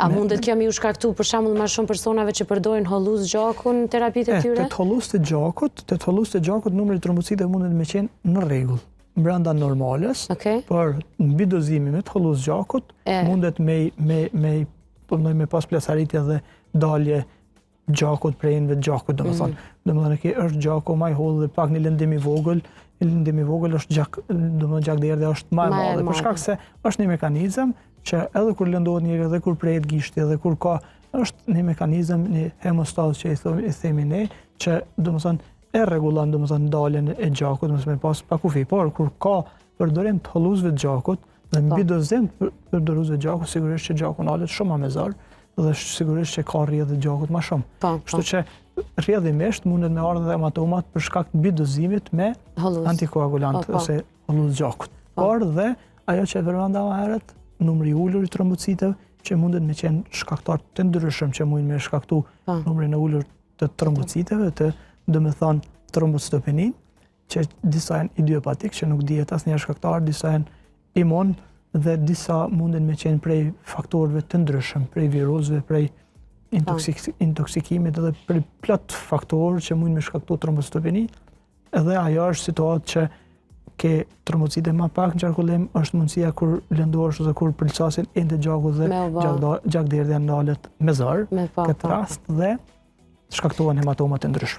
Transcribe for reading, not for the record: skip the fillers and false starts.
A mundet kjo mi u shkaktu për shembull më shumë personave që përdorin holluz gjakun në terapitë e tyre? Te holluz të gjakut numri i trombocitëve mundet me qenë në rregull, brenda normales, por mbi dozimin me holluz gjakut mundet me pas plasëritje dhe dalje gjakut prej enëve të gjakut, domethënë që është gjaku më i hollë dhe pak një lëndim i vogël, është gjak, domethënë gjakderdhja është më e madhe, për shkak se është një mekanizëm që edhe kur lëndohet njëri, edhe kur prehet gishti, edhe kur ka, është një mekanizëm, një hemostaz që i themi ne, që domethënë e rregullon domethënë daljen e gjakut, domethënë me pas pa kufi, por kur ka përdorim të holluzëve të gjakut, dhe mbi dozim të përdoruzëve të gjakut, sigurisht që gjaku nalet shumë më zor, dhe sigurisht që ka rrjedhë të gjakut më shumë. Kështu që rrjedhimisht mundet me ardhur hematomat për shkak të mbi dozimit me antikoagulant ose holluz gjakut. Por dhe ajo që përmenda më herët, numri i ulur i trombocitëve që mundet me qenë shkaktar të ndryshëm që mundin me shkaktu numrin e ulur të trombocitëve, domethënë trombocitopeni, që disa janë idiopatik, që nuk dihet asnjëherë shkaktar, disa janë imun dhe disa mundin me qenë prej faktorëve të ndryshëm, prej virusëve, prej intoksikimit dhe prej plot faktorë që mundin me shkaktu trombocitopeni, edhe ajo është situatë që ke trombocite më pak në qarkullim, është mundësia kur lëndohesh ose kur pëlqasin ende gjakut dhe gjakderdhja ndalet me zor, këtë rast dhe shkaktohen hematoma të ndryshme.